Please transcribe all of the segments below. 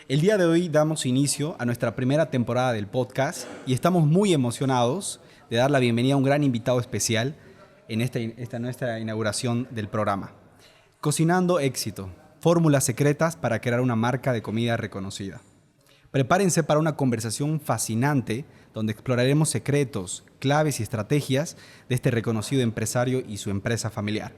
El día de hoy damos inicio a nuestra primera temporada del podcast y estamos muy emocionados de dar la bienvenida a un gran invitado especial en esta nuestra inauguración del programa. Cocinando éxito, fórmulas secretas para crear una marca de comida reconocida. Prepárense para una conversación fascinante donde exploraremos secretos, claves y estrategias de este reconocido empresario y su empresa familiar.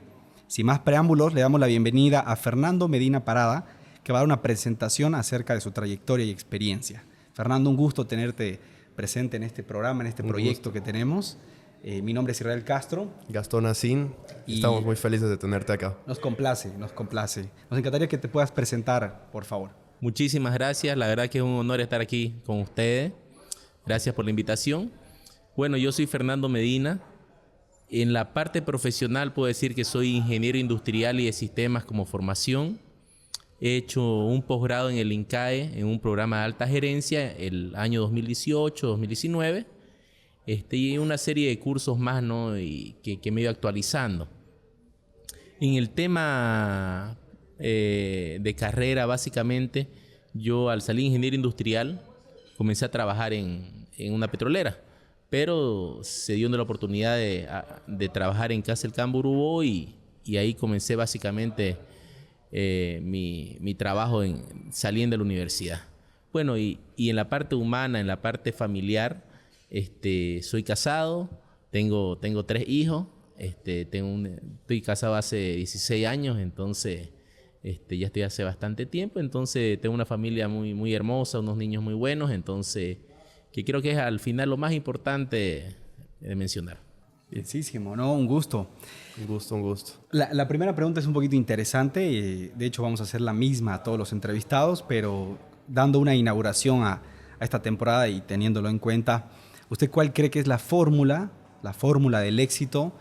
Sin más preámbulos, le damos la bienvenida a Fernando Medina Parada, que va a dar una presentación acerca de su trayectoria y experiencia. Fernando, un gusto tenerte presente en este programa, en este proyecto que tenemos. Mi nombre es Israel Castro. Gastón Asín. Estamos muy felices de tenerte acá. Nos complace. Nos encantaría que te puedas presentar, por favor. Muchísimas gracias. La verdad que es un honor estar aquí con ustedes. Gracias por la invitación. Bueno, yo soy Fernando Medina. En la parte profesional puedo decir que soy ingeniero industrial y de sistemas como formación. He hecho un posgrado en el INCAE, en un programa de alta gerencia, el año 2018-2019. Y una serie de cursos más, ¿no? Y que me he ido actualizando. En el tema de carrera, básicamente, yo al salir ingeniero industrial, comencé a trabajar en una petrolera. Pero se dio la oportunidad de trabajar en Casa del Campo Urubó y ahí comencé básicamente mi trabajo saliendo de la universidad. Bueno, y en la parte humana, en la parte familiar, soy casado, tengo 3 hijos, estoy casado hace 16 años, entonces ya estoy hace bastante tiempo, entonces tengo una familia muy, muy hermosa, unos niños muy buenos, entonces que creo que es al final lo más importante de mencionar. Bienísimo, ¿no? Un gusto. Un gusto. La primera pregunta es un poquito interesante, de hecho vamos a hacer la misma a todos los entrevistados, pero dando una inauguración a esta temporada y teniéndolo en cuenta, ¿usted cuál cree que es la fórmula del éxito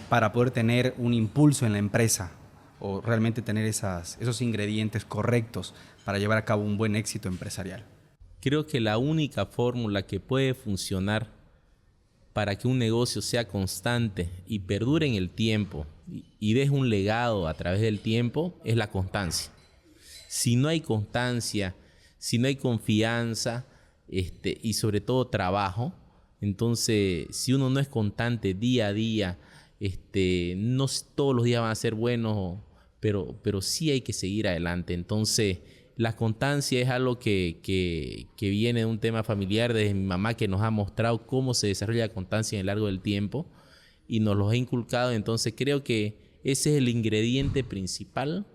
para poder tener un impulso en la empresa o realmente tener esos ingredientes correctos para llevar a cabo un buen éxito empresarial? Creo que la única fórmula que puede funcionar para que un negocio sea constante y perdure en el tiempo y deje un legado a través del tiempo es la constancia. Si no hay constancia, si no hay confianza y sobre todo trabajo, entonces si uno no es constante día a día, no todos los días van a ser buenos, pero sí hay que seguir adelante. Entonces la constancia es algo que viene de un tema familiar desde mi mamá, que nos ha mostrado cómo se desarrolla la constancia en el largo del tiempo y nos lo ha inculcado. Entonces creo que ese es el ingrediente principal.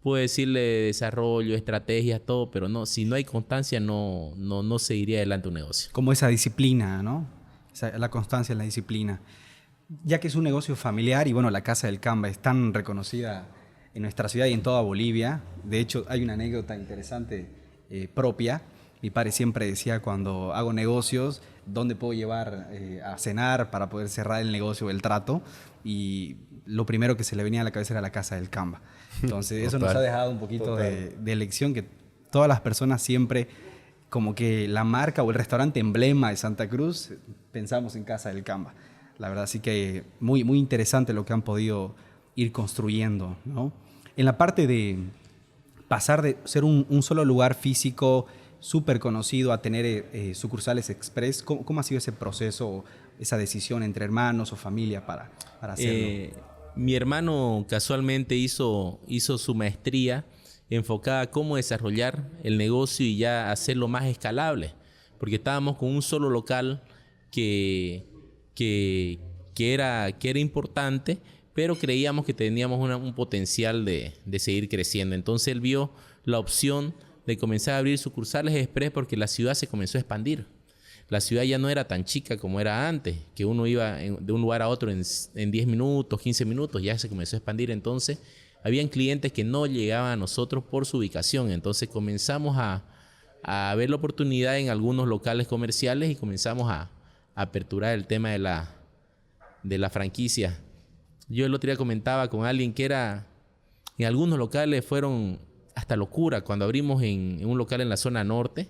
Puedo decirle desarrollo, estrategias, todo, pero no, si no hay constancia no seguiría adelante un negocio. Como esa disciplina, ¿no? La constancia en la disciplina. Ya que es un negocio familiar y bueno, la Casa del Camba es tan reconocida en nuestra ciudad y en toda Bolivia. De hecho, hay una anécdota interesante propia. Mi padre siempre decía, cuando hago negocios, ¿dónde puedo llevar a cenar para poder cerrar el negocio o el trato? Y lo primero que se le venía a la cabeza era la Casa del Camba. Entonces, eso nos ha dejado un poquito de lección, que todas las personas siempre, como que la marca o el restaurante emblema de Santa Cruz, pensamos en Casa del Camba. La verdad, sí que muy, muy interesante lo que han podido ir construyendo, ¿no? En la parte de pasar de ser un solo lugar físico súper conocido a tener sucursales express, ¿cómo ha sido ese proceso, esa decisión entre hermanos o familia para hacerlo? Mi hermano casualmente hizo su maestría enfocada a cómo desarrollar el negocio y ya hacerlo más escalable, porque estábamos con un solo local que era importante, pero creíamos que teníamos un potencial de seguir creciendo. Entonces él vio la opción de comenzar a abrir sucursales express porque la ciudad se comenzó a expandir. La ciudad ya no era tan chica como era antes, que uno iba de un lugar a otro en 10 minutos, 15 minutos, ya se comenzó a expandir. Entonces habían clientes que no llegaban a nosotros por su ubicación. Entonces comenzamos a ver la oportunidad en algunos locales comerciales y comenzamos a aperturar el tema de la franquicia. Yo el otro día comentaba con alguien que en algunos locales fueron hasta locura. Cuando abrimos en un local en la zona norte,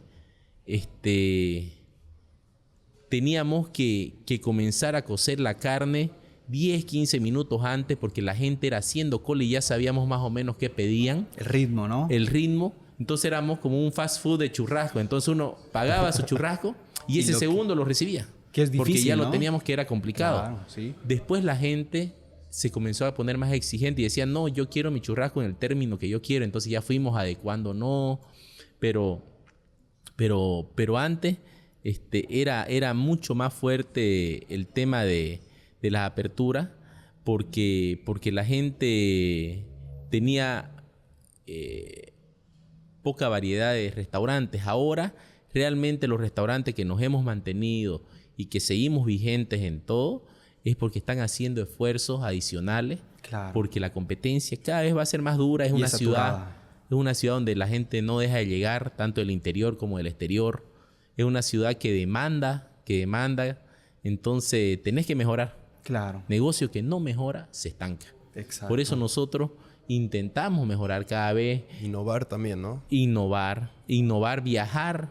teníamos que comenzar a cocer la carne 10, 15 minutos antes porque la gente era haciendo cola y ya sabíamos más o menos qué pedían. El ritmo, ¿no? El ritmo. Entonces éramos como un fast food de churrasco. Entonces uno pagaba su churrasco y ese segundo lo recibía. Que es difícil, porque ya ¿no? lo teníamos que era complicado. Claro, sí. Después la gente se comenzó a poner más exigente y decía, no, yo quiero mi churrasco en el término que yo quiero. Entonces ya fuimos adecuando, no. Pero antes era mucho más fuerte el tema de las aperturas porque la gente tenía poca variedad de restaurantes. Ahora realmente los restaurantes que nos hemos mantenido y que seguimos vigentes en todo es porque están haciendo esfuerzos adicionales, Claro. porque la competencia cada vez va a ser más dura. Es Y una es ciudad, saturada. es una ciudad donde la gente no deja de llegar, tanto del interior como del exterior. Es una ciudad que demanda. Entonces tenés que mejorar. Claro. Negocio que no mejora se estanca. Exacto. Por eso nosotros intentamos mejorar cada vez, Innovar también, ¿no? innovar, viajar.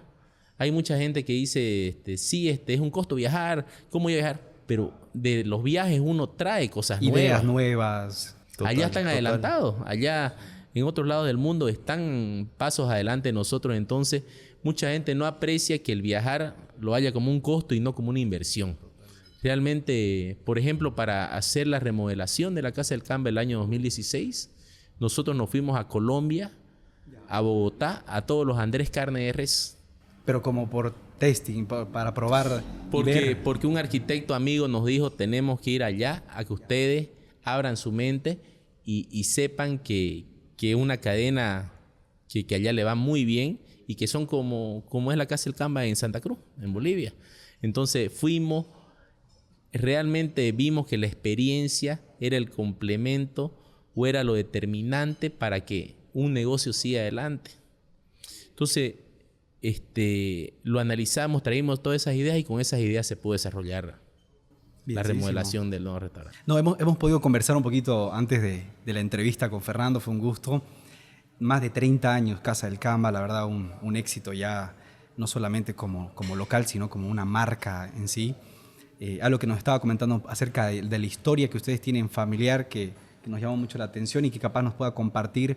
Hay mucha gente que dice, sí, es un costo viajar, ¿cómo voy a viajar? Pero de los viajes uno trae cosas Ideas nuevas. nuevas. Allá están adelantados, allá en otros lados del mundo están pasos adelante de nosotros. Entonces, mucha gente no aprecia que el viajar lo haya como un costo y no como una inversión. Realmente, por ejemplo, para hacer la remodelación de la Casa del Camba el año 2016, nosotros nos fuimos a Colombia, a Bogotá, a todos los Andrés Carne de Res. Pero como por testing, para probar y ver. Porque un arquitecto amigo nos dijo, tenemos que ir allá a que ustedes abran su mente y sepan que una cadena que allá le va muy bien y que son como es la Casa del Camba en Santa Cruz, en Bolivia. Entonces fuimos, realmente vimos que la experiencia era el complemento o era lo determinante para que un negocio siga adelante. Entonces, lo analizamos, traímos todas esas ideas y con esas ideas se pudo desarrollar la remodelación del nuevo restaurante. No, hemos podido conversar un poquito antes de la entrevista con Fernando, fue un gusto. Más de 30 años Casa del Camba, la verdad un éxito ya, no solamente como local, sino como una marca en sí. Algo que nos estaba comentando acerca de la historia que ustedes tienen familiar, que nos llamó mucho la atención y que capaz nos pueda compartir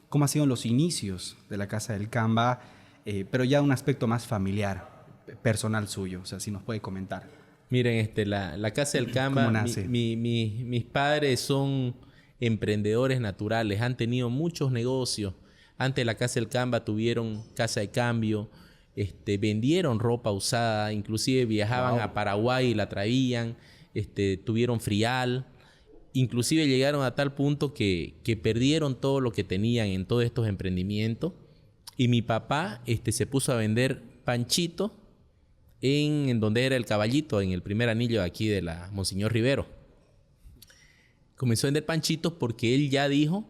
cómo han sido los inicios de la Casa del Camba, pero ya un aspecto más familiar, personal suyo, o sea, si nos puede comentar. Miren, la Casa del Camba, ¿Cómo nace? mis padres son emprendedores naturales, han tenido muchos negocios. Antes de la Casa del Camba tuvieron casa de cambio, vendieron ropa usada, inclusive viajaban a Paraguay y la traían, tuvieron frial, inclusive llegaron a tal punto que perdieron todo lo que tenían en todos estos emprendimientos. Y mi papá se puso a vender panchito en donde era el Caballito, en el primer anillo aquí de la Monseñor Rivero. Comenzó a vender panchitos porque él ya dijo,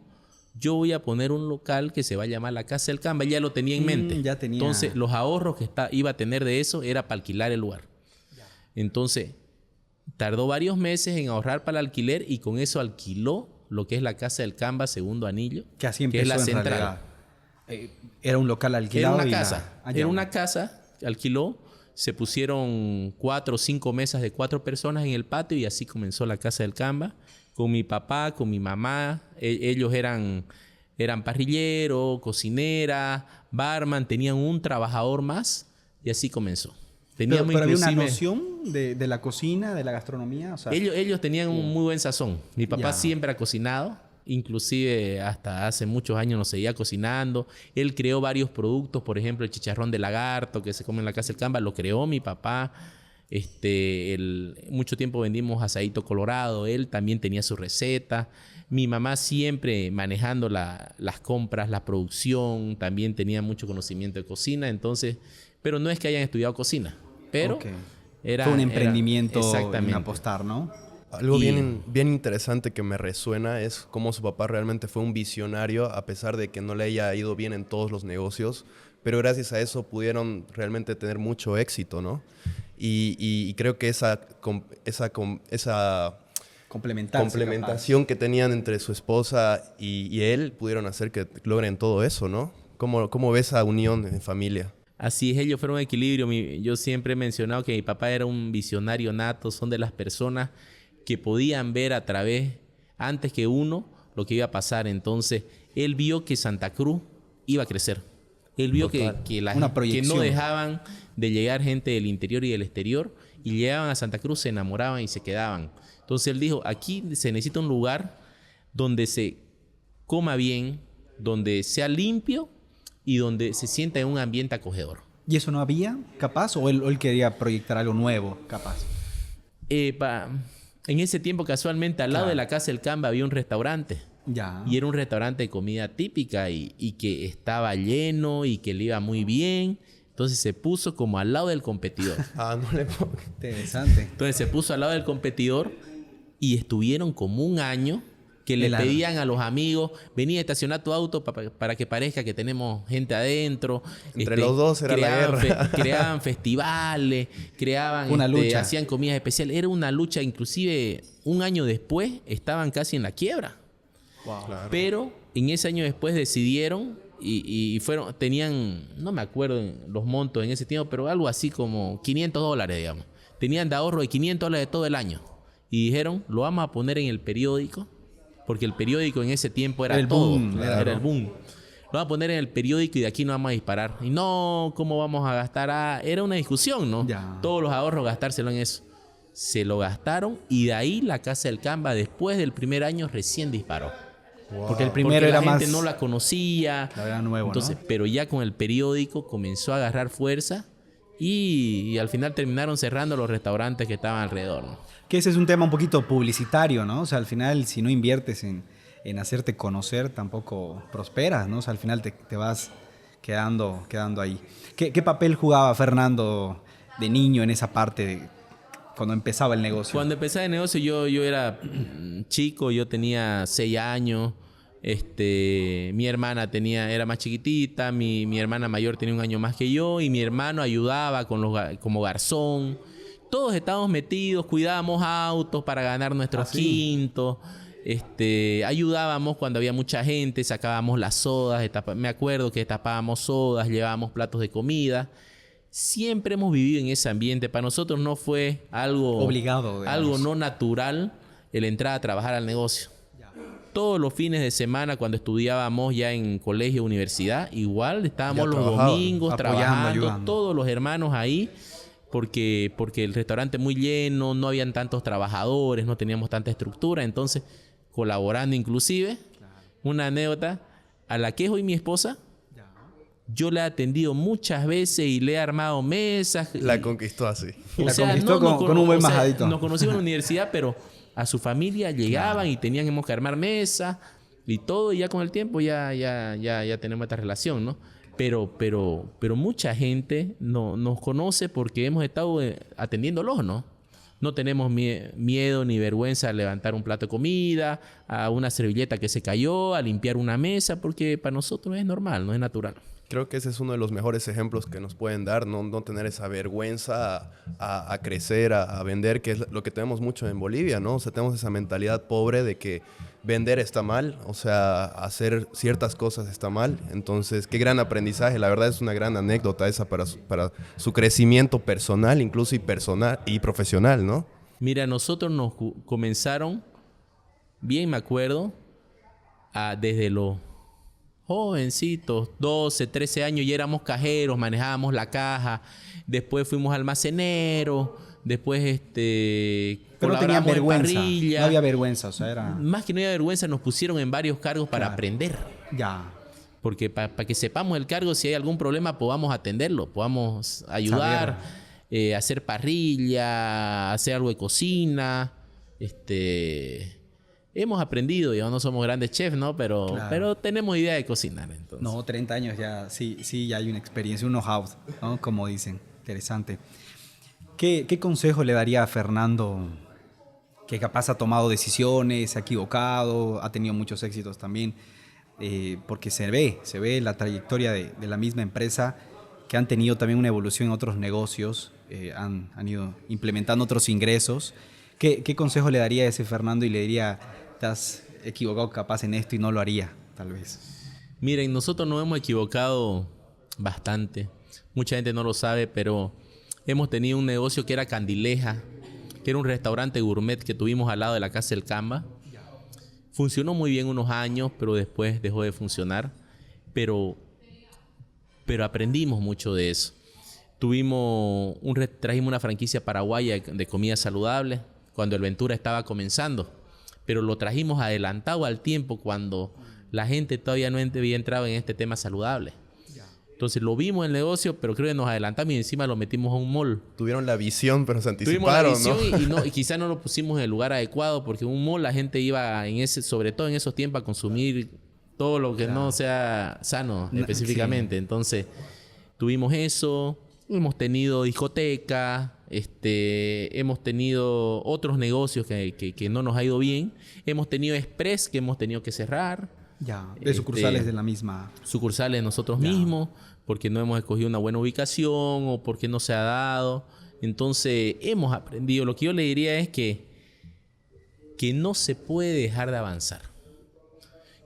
yo voy a poner un local que se va a llamar la Casa del Camba. Él ya lo tenía en mente. Ya tenía. Entonces, los ahorros que iba a tener de eso era para alquilar el lugar. Entonces, tardó varios meses en ahorrar para el alquiler y con eso alquiló lo que es la Casa del Camba, segundo anillo. Que así empezó, que es la en central. realidad. Era un local alquilado. Era una casa. Era una casa, alquiló. Se pusieron 4 o 5 mesas de 4 personas en el patio y así comenzó la Casa del Camba. Con mi papá, con mi mamá. Ellos eran parrilleros, cocinera, barman. Tenían un trabajador más y así comenzó. Pero había una noción de la cocina, de la gastronomía. O sea, ellos tenían un muy buen sazón. Mi papá Ya. siempre ha cocinado. Inclusive hasta hace muchos años nos seguía cocinando. Él creó varios productos. Por ejemplo, el chicharrón de lagarto que se come en la Casa del Camba. Lo creó mi papá. Mucho tiempo vendimos asadito colorado. Él también tenía su receta. Mi mamá siempre manejando las compras, la producción. También tenía mucho conocimiento de cocina. Entonces, pero no es que hayan estudiado cocina. Pero Ok. Fue un emprendimiento en exactamente. apostar, ¿no? Algo bien interesante que me resuena es cómo su papá realmente fue un visionario a pesar de que no le haya ido bien en todos los negocios, pero gracias a eso pudieron realmente tener mucho éxito, ¿no? Y creo que esa complementación que tenían entre su esposa y él pudieron hacer que logren todo eso, ¿no? ¿Cómo ves esa unión en familia? Así es, ellos fueron un equilibrio. Yo siempre he mencionado que mi papá era un visionario nato. Son de las personas que podían ver a través, antes que uno, lo que iba a pasar. Entonces, él vio que Santa Cruz iba a crecer. Él vio Total. que Una que proyección. no dejaban de llegar gente del interior y del exterior, y llegaban a Santa Cruz, se enamoraban y se quedaban. Entonces él dijo, aquí se necesita un lugar donde se coma bien, donde sea limpio y donde se sienta en un ambiente acogedor. ¿Y eso no había, capaz? ¿O él quería proyectar algo nuevo, capaz? En ese tiempo, casualmente, al lado Claro. de la Casa del Camba había un restaurante. Ya. Y era un restaurante de comida típica y que estaba lleno y que le iba muy bien. Entonces se puso como al lado del competidor. Ah, no le puedo... Interesante. Entonces se puso al lado del competidor y estuvieron como un año que le De largo. pedían a los amigos, vení a estacionar tu auto para que parezca que tenemos gente adentro. Entre los dos era la guerra. Creaban festivales, creaban, Una lucha. hacían comidas especiales. Era una lucha, inclusive un año después estaban casi en la quiebra. Claro. Pero en ese año después decidieron y tenían, no me acuerdo los montos en ese tiempo, pero algo así como $500, digamos. Tenían de ahorro de $500 todo el año. Y dijeron, lo vamos a poner en el periódico, porque el periódico en ese tiempo era Era el todo. boom, Era claro. el boom. Lo vamos a poner en el periódico y de aquí no vamos a disparar. Y no, ¿cómo vamos a gastar? Era una discusión, ¿no? Ya. Todos los ahorros gastárselo en eso. Se lo gastaron y de ahí la Casa del Camba, después del primer año, recién disparó. Porque el Porque primero era la más... gente no la conocía. Claro, era nuevo, Entonces, ¿no? pero ya con el periódico comenzó a agarrar fuerza y al final terminaron cerrando los restaurantes que estaban alrededor, ¿no? Que ese es un tema un poquito publicitario, ¿no? O sea, al final, si no inviertes en hacerte conocer, tampoco prosperas, ¿no? O sea, al final te vas quedando ahí. ¿Qué papel jugaba Fernando de niño en esa parte cuando empezaba el negocio? Cuando empecé el negocio yo era chico, yo tenía 6 años. Mi hermana era más chiquitita, mi hermana mayor tenía un año más que yo y mi hermano ayudaba como garzón. Todos estábamos metidos, cuidábamos autos para ganar nuestros quintos. Ayudábamos cuando había mucha gente, sacábamos las sodas, me acuerdo que tapábamos sodas, llevábamos platos de comida. Siempre hemos vivido en ese ambiente. Para nosotros no fue algo Obligado, digamos. algo no natural el entrar a trabajar al negocio. Todos los fines de semana cuando estudiábamos ya en colegio, universidad, igual estábamos Ya los trabajaban, domingos apoyando, trabajando, ayudando. todos los hermanos ahí, porque el restaurante muy lleno, no habían tantos trabajadores, no teníamos tanta estructura, entonces colaborando inclusive. Una anécdota, a la que es hoy mi esposa, yo la he atendido muchas veces y le he armado mesas. La conquistó así. La conquistó con un buen majadito. Nos conocimos en la universidad, pero a su familia llegaban y teníamos que armar mesas y todo, y ya con el tiempo ya tenemos esta relación, ¿no? Pero mucha gente no nos conoce porque hemos estado atendiéndolos, ¿no? No tenemos miedo ni vergüenza a levantar un plato de comida, a una servilleta que se cayó, a limpiar una mesa, porque para nosotros es normal, no es natural. Creo que ese es uno de los mejores ejemplos que nos pueden dar, no tener esa vergüenza a crecer, a vender, que es lo que tenemos mucho en Bolivia, ¿no? O sea, tenemos esa mentalidad pobre de que vender está mal, o sea, hacer ciertas cosas está mal. Entonces, qué gran aprendizaje, la verdad es una gran anécdota esa para su crecimiento personal, incluso y profesional, ¿no? Mira, nosotros nos comenzaron, bien me acuerdo, desde los jovencitos, 12, 13 años, ya éramos cajeros, manejábamos la caja, después fuimos almaceneros, después Pero no tenían colaboramos en vergüenza. parrilla. No había vergüenza, o sea, era... Más que no había vergüenza, nos pusieron en varios cargos para Claro. aprender. Ya. Porque para que sepamos el cargo, si hay algún problema, podamos atenderlo, podamos ayudar, hacer parrilla, hacer algo de cocina. Hemos aprendido, ya no somos grandes chefs, ¿no? Claro. Pero tenemos idea de cocinar, entonces. No, 30 años ya, sí, ya hay una experiencia, un know-how, ¿no? Como dicen. Interesante. ¿Qué consejo le daría a Fernando, que capaz ha tomado decisiones, se ha equivocado, ha tenido muchos éxitos también? Porque se ve la trayectoria de la misma empresa, que han tenido también una evolución en otros negocios, han ido implementando otros ingresos. ¿Qué consejo le daría a ese Fernando y le diría, te has equivocado capaz en esto y no lo haría, tal vez? Miren, nosotros nos hemos equivocado bastante. Mucha gente no lo sabe, pero hemos tenido un negocio que era Candileja, que era un restaurante gourmet que tuvimos al lado de la Casa del Camba. Funcionó muy bien unos años, pero después dejó de funcionar. Pero pero aprendimos mucho de eso. Trajimos una franquicia paraguaya de comida saludable cuando el Ventura estaba comenzando, pero lo trajimos adelantado al tiempo cuando la gente todavía no había entrado en este tema saludable. Entonces lo vimos en el negocio, pero creo que nos adelantamos y encima lo metimos a un mall. Tuvieron la visión, pero se anticiparon, tuvimos la visión, ¿no? y quizás no lo pusimos en el lugar adecuado, porque en un mall la gente iba, sobre todo en esos tiempos, a consumir todo lo que no sea sano específicamente. Sí. Entonces tuvimos eso, hemos tenido discotecas, hemos tenido otros negocios que no nos ha ido bien. Hemos tenido Express que hemos tenido que cerrar. Ya, de sucursales de la misma. Sucursales nosotros mismos, porque no hemos escogido una buena ubicación o porque no se ha dado. Entonces, hemos aprendido. Lo que yo le diría es que no se puede dejar de avanzar.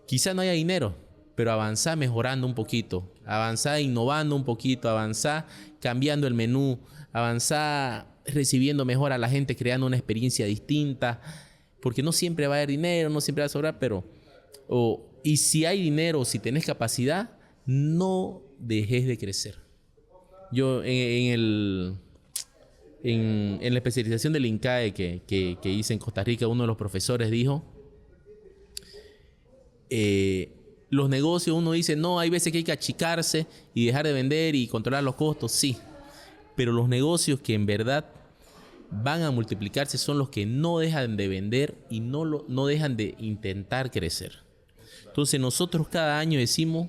Quizá no haya dinero, pero avanzar mejorando un poquito, avanzar innovando un poquito, avanzar cambiando el menú, avanzar recibiendo mejor a la gente, creando una experiencia distinta, porque no siempre va a haber dinero, no siempre va a sobrar, pero... y si hay dinero, si tenés capacidad, no dejes de crecer. Yo en la especialización del INCAE que hice en Costa Rica, uno de los profesores dijo, los negocios, uno dice, no, hay veces que hay que achicarse y dejar de vender y controlar los costos, sí. Pero los negocios que en verdad van a multiplicarse son los que no dejan de vender y no dejan de intentar crecer. Entonces nosotros cada año decimos,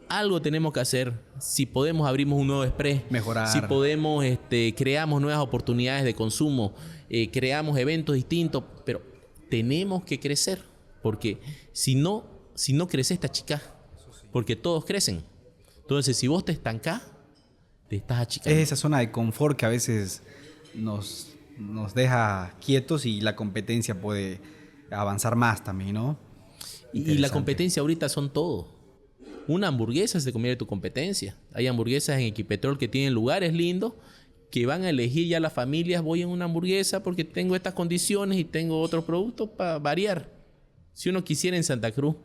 algo tenemos que hacer. Si podemos, abrimos un nuevo Express. Mejorar. Si podemos, creamos nuevas oportunidades de consumo. Creamos eventos distintos. Pero tenemos que crecer. Porque si no creces, te achicás. Porque todos crecen. Entonces, si vos te estancás, te estás achicando. Es esa zona de confort que a veces nos deja quietos y la competencia puede avanzar más también, ¿no? Y la competencia ahorita son todo. Una hamburguesa se convierte en tu competencia. Hay hamburguesas en Equipetrol que tienen lugares lindos que van a elegir ya las familias. Voy en una hamburguesa porque tengo estas condiciones y tengo otros productos para variar. Si uno quisiera en Santa Cruz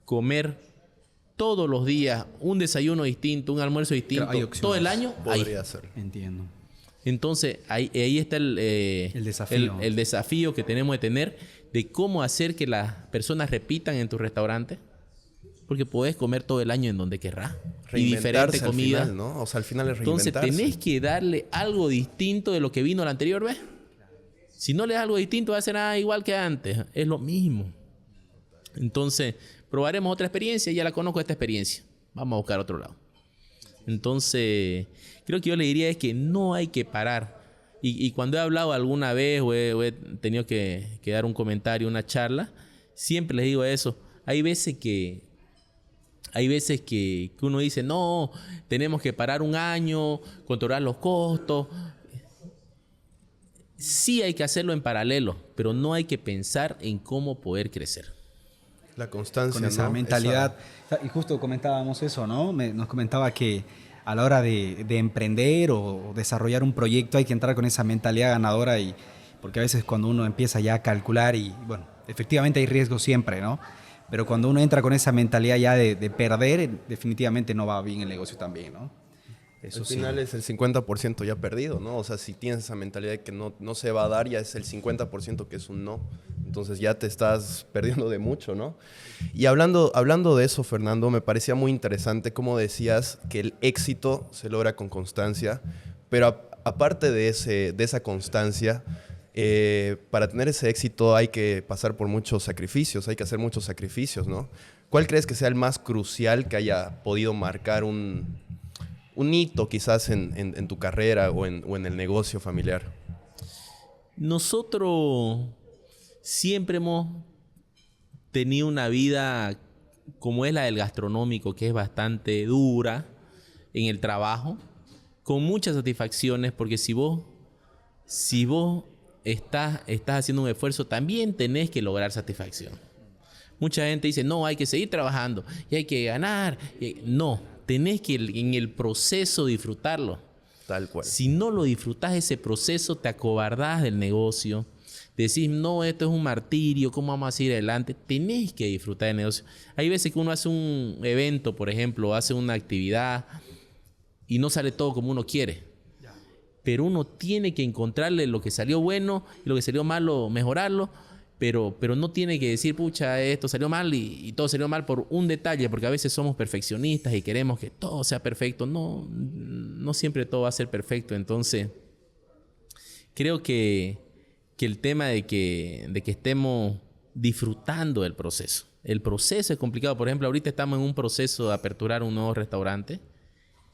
comer todos los días un desayuno distinto, un almuerzo distinto, todo el año, podría ser. Entiendo. Entonces, ahí está el desafío. El desafío que tenemos de tener de cómo hacer que las personas repitan en tu restaurante. Porque podés comer todo el año en donde querrás. Y diferente comida. Al final, ¿no? O sea, al final es reinventarse. Entonces, tenés que darle algo distinto de lo que vino la anterior vez. Si no le das algo distinto, va a ser igual que antes. Es lo mismo. Entonces, probaremos otra experiencia. Ya la conozco esta experiencia. Vamos a buscar otro lado. Entonces, creo que yo le diría es que no hay que parar. Y cuando he hablado alguna vez o he tenido que dar un comentario, una charla, siempre les digo eso. Hay veces que uno dice, no, tenemos que parar un año, controlar los costos. Sí hay que hacerlo en paralelo, pero no hay que pensar en cómo poder crecer. La constancia, con esa mentalidad. Y justo comentábamos eso, ¿no? Nos comentaba que a la hora de emprender o desarrollar un proyecto hay que entrar con esa mentalidad ganadora, porque a veces cuando uno empieza ya a calcular y, bueno, efectivamente hay riesgo siempre, ¿no? Pero cuando uno entra con esa mentalidad ya de perder, definitivamente no va bien el negocio también, ¿no? Eso al final es el 50% ya perdido, ¿no? O sea, si tienes esa mentalidad de que no se va a dar, ya es el 50% que es un no. Entonces ya te estás perdiendo de mucho, ¿no? Y hablando de eso, Fernando, me parecía muy interesante cómo decías que el éxito se logra con constancia, pero aparte de esa constancia, para tener ese éxito hay que pasar por muchos sacrificios, hay que hacer muchos sacrificios, ¿no? ¿Cuál crees que sea el más crucial que haya podido marcar un hito quizás en tu carrera o en el negocio familiar? Nosotros siempre hemos tenido una vida como es la del gastronómico, que es bastante dura en el trabajo, con muchas satisfacciones, porque si vos estás haciendo un esfuerzo, también tenés que lograr satisfacción. Mucha gente dice, no, hay que seguir trabajando y hay que ganar. No, tenés que en el proceso disfrutarlo. Tal cual. Si no lo disfrutás ese proceso, te acobardás del negocio, decís, no, esto es un martirio, ¿cómo vamos a seguir adelante? Tenés que disfrutar del negocio. Hay veces que uno hace un evento, por ejemplo, hace una actividad y no sale todo como uno quiere. Pero uno tiene que encontrarle lo que salió bueno y lo que salió malo, mejorarlo. Pero no tiene que decir, pucha, esto salió mal y todo salió mal por un detalle, porque a veces somos perfeccionistas y queremos que todo sea perfecto. No siempre todo va a ser perfecto. Entonces, creo que el tema de que estemos disfrutando del proceso. El proceso es complicado. Por ejemplo, ahorita estamos en un proceso de aperturar un nuevo restaurante.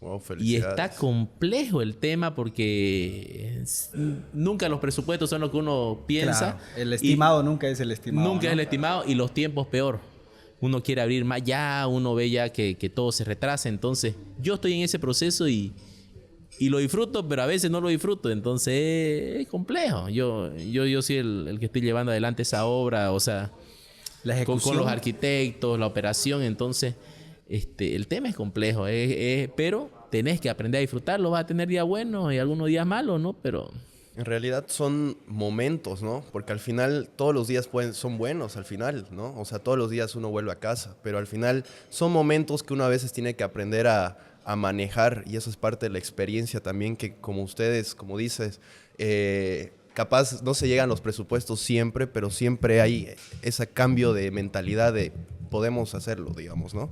Wow, Y felicidades. está complejo el tema porque nunca los presupuestos son lo que uno piensa. Claro, el estimado nunca es el estimado. Nunca ¿no? es el estimado y los tiempos peor. Uno quiere abrir más ya, uno ve ya que todo se retrasa. Entonces, yo estoy en ese proceso y lo disfruto, pero a veces no lo disfruto. Entonces, es complejo. Yo soy el que estoy llevando adelante esa obra, o sea, La con ejecución. los arquitectos, la operación. Entonces, el tema es complejo, pero tenés que aprender a disfrutarlo. Vas a tener días buenos y algunos días malos, ¿no? Pero En realidad son momentos, ¿no? Porque al final todos los días son buenos, al final, ¿no? O sea, todos los días uno vuelve a casa, pero al final son momentos que uno a veces tiene que aprender a manejar y eso es parte de la experiencia también que como ustedes, como dices, capaz no se llegan los presupuestos siempre, pero siempre hay ese cambio de mentalidad de podemos hacerlo, digamos, ¿no?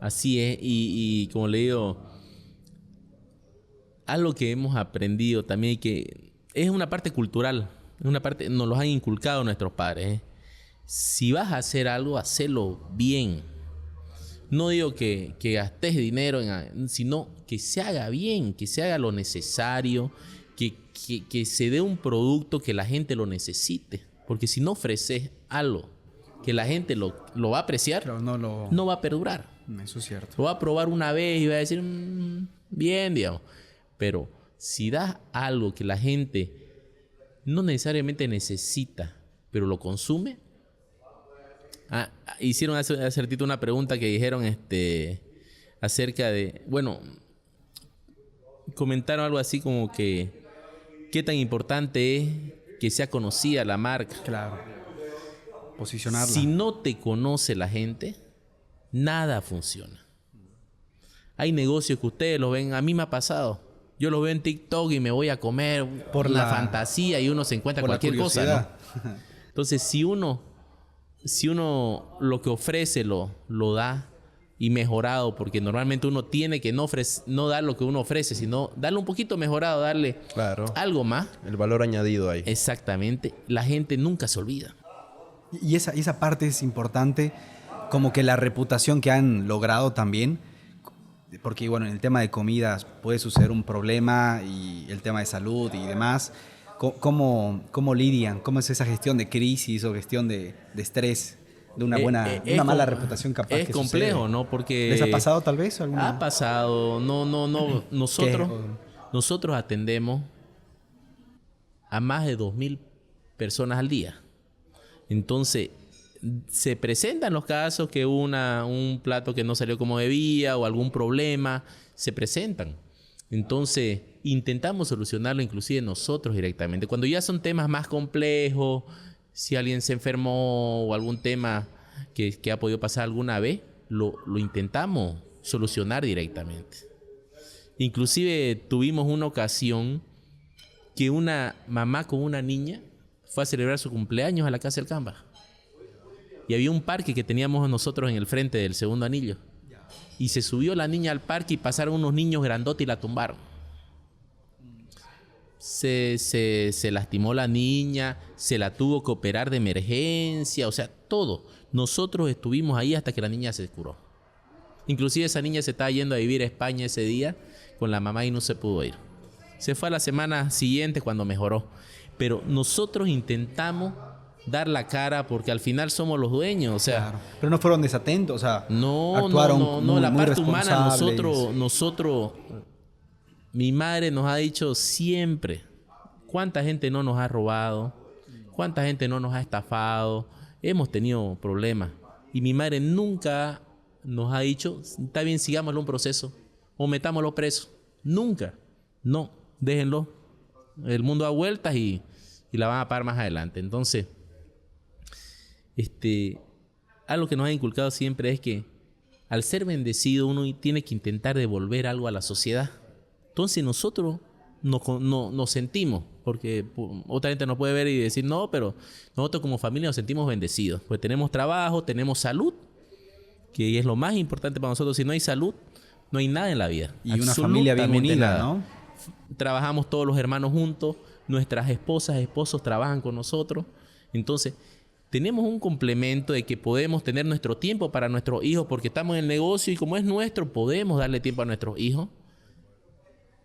así es. Y como le digo, algo que hemos aprendido también que es una parte cultural, es una parte, nos lo han inculcado nuestros padres, ¿eh? Si vas a hacer algo, hacelo bien. No digo que gastes dinero, sino que se haga bien, que se haga lo necesario, que se dé un producto que la gente lo necesite. Porque si no ofreces algo que la gente lo va a apreciar, Claro, no no va a perdurar. Eso es cierto. Lo va a probar una vez y va a decir, bien, digamos. Pero si das algo que la gente no necesariamente necesita, pero lo consume. Hicieron hace ratito una pregunta que dijeron acerca de, bueno, comentaron algo así como que qué tan importante es que sea conocida la marca. Claro. Posicionarla. Si no te conoce la gente, nada funciona. Hay negocios que ustedes lo ven, a mí me ha pasado. Yo lo veo en TikTok y me voy a comer Por la la fantasía y uno se encuentra por la cualquier cosa, ¿no? curiosidad. Entonces, si uno lo que ofrece lo da y mejorado, porque normalmente uno tiene que no dar lo que uno ofrece, sino darle un poquito mejorado, darle Claro. algo más. El valor añadido ahí. Exactamente. La gente nunca se olvida. Y esa parte es importante, como que la reputación que han logrado también, porque bueno, en el tema de comidas puede suceder un problema y el tema de salud y demás. ¿Cómo lidian? ¿Cómo es esa gestión de crisis o gestión de estrés? De una una mala reputación capaz es que complejo, sucede? ¿no? Porque ¿Les ha pasado tal vez? ha pasado. No. Nosotros atendemos a más de 2.000 personas al día. Entonces, se presentan los casos que un plato que no salió como debía o algún problema, se presentan. Entonces, intentamos solucionarlo inclusive nosotros directamente. Cuando ya son temas más complejos, si alguien se enfermó o algún tema que ha podido pasar alguna vez, lo intentamos solucionar directamente. Inclusive tuvimos una ocasión que una mamá con una niña fue a celebrar su cumpleaños a la Casa del Camba. Y había un parque que teníamos nosotros en el frente del segundo anillo. Y se subió la niña al parque y pasaron unos niños grandotes y la tumbaron. Se lastimó la niña, se la tuvo que operar de emergencia, o sea, todo. Nosotros estuvimos ahí hasta que la niña se curó. Inclusive esa niña se estaba yendo a vivir a España ese día con la mamá y no se pudo ir. Se fue a la semana siguiente cuando mejoró. Pero nosotros intentamos dar la cara porque al final somos los dueños, o sea... Claro. Pero no fueron desatentos, o sea, No, actuaron no, la muy parte humana, responsables. nosotros, mi madre nos ha dicho siempre, cuánta gente no nos ha robado, cuánta gente no nos ha estafado, hemos tenido problemas. Y mi madre nunca nos ha dicho, está bien, sigámoslo un proceso o metámoslo preso. Nunca. No, déjenlo. El mundo da vueltas y y la van a pagar más adelante. Entonces, algo que nos ha inculcado siempre es que al ser bendecido uno tiene que intentar devolver algo a la sociedad. Entonces nosotros nos sentimos, porque otra gente nos puede ver y decir no, pero nosotros como familia nos sentimos bendecidos, pues tenemos trabajo, tenemos salud, que es lo más importante para nosotros. Si no hay salud, no hay nada en la vida. Y una familia bien unida, nada. ¿no? Trabajamos todos los hermanos juntos, nuestras esposas, esposos trabajan con nosotros. Entonces, tenemos un complemento de que podemos tener nuestro tiempo para nuestros hijos porque estamos en el negocio y como es nuestro, podemos darle tiempo a nuestros hijos.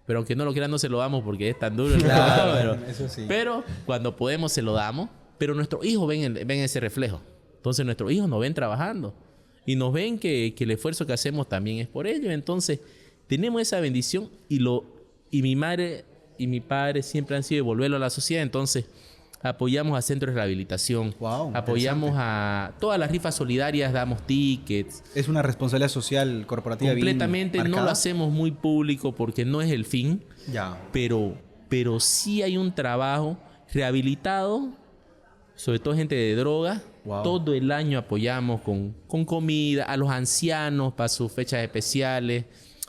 Pero aunque no lo quieran, no se lo damos porque es tan duro el trabajo. Eso sí. Pero cuando podemos, se lo damos. Pero nuestros hijos ven ese reflejo. Entonces, nuestros hijos nos ven trabajando. Y nos ven que el esfuerzo que hacemos también es por ellos. Entonces, tenemos esa bendición y mi madre y mi padre siempre han sido devolverlo a la sociedad. Entonces, apoyamos a centros de rehabilitación. Wow, apoyamos a todas las rifas solidarias, damos tickets. Es una responsabilidad social corporativa Completamente, bien no marcada. lo hacemos muy público porque no es el fin. Ya. Pero sí hay un trabajo rehabilitado, sobre todo gente de droga. Wow. Todo el año apoyamos con comida a los ancianos para sus fechas especiales,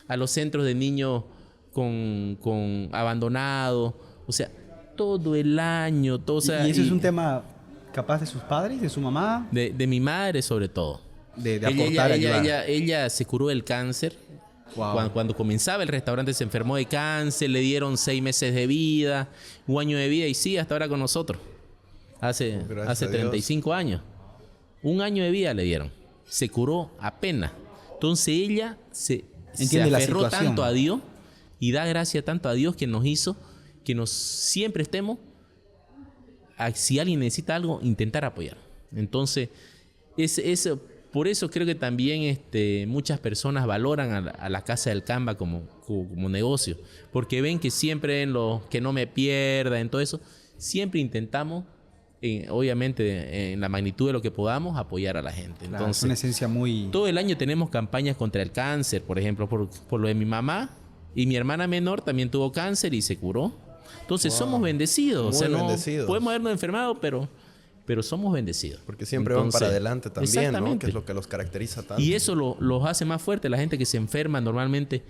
a los centros de niños con abandonados. O sea, todo el año. Todo, o sea, ¿Y eso es un tema capaz de sus padres, de su mamá? de mi madre sobre todo. De aportar, ayudar. Ella se curó del cáncer. Wow. Cuando comenzaba el restaurante se enfermó de cáncer, le dieron 6 meses de vida, 1 año de vida y sí, hasta ahora con nosotros. Hace Gracias a Dios. 35 años. 1 año de vida le dieron. Se curó apenas. Entonces ella se Entiende la aferró situación. tanto a Dios y da gracias tanto a Dios que nos hizo que nos siempre estemos, si alguien necesita algo, intentar apoyar. Entonces, por eso creo que también muchas personas valoran a la Casa del Camba como negocio, porque ven que siempre en lo que no me pierda, en todo eso, siempre intentamos, obviamente en la magnitud de lo que podamos, apoyar a la gente. Claro, Entonces, es una esencia muy... todo el año tenemos campañas contra el cáncer, por ejemplo, por lo de mi mamá, y mi hermana menor también tuvo cáncer y se curó. Entonces somos bendecidos. Muy O sea, no bendecidos. podemos habernos enfermado, pero somos bendecidos. Porque siempre Entonces, van para adelante también, ¿no? exactamente. Que es lo que los caracteriza tanto. Y eso los hace más fuertes. La gente que se enferma normalmente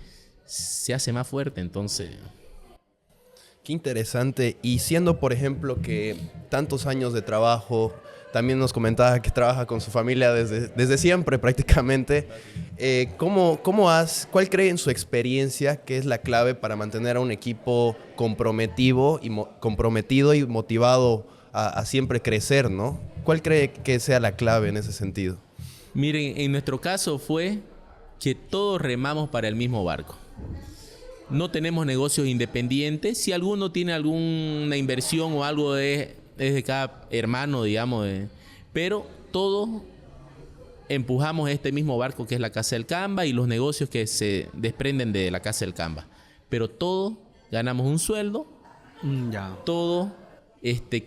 se hace más fuerte. Entonces, Qué interesante. Y siendo, por ejemplo, que tantos años de trabajo, también nos comentaba que trabaja con su familia desde siempre prácticamente. ¿Cuál cree en su experiencia que es la clave para mantener a un equipo comprometido y motivado a siempre crecer, ¿no? ¿Cuál cree que sea la clave en ese sentido? miren, en nuestro caso fue que todos remamos para el mismo barco. No tenemos negocios independientes. Si alguno tiene alguna inversión o algo es de cada hermano, digamos. Pero todos empujamos este mismo barco que es la Casa del Camba y los negocios que se desprenden de la Casa del Camba. Pero todos ganamos un sueldo. Ya. Todos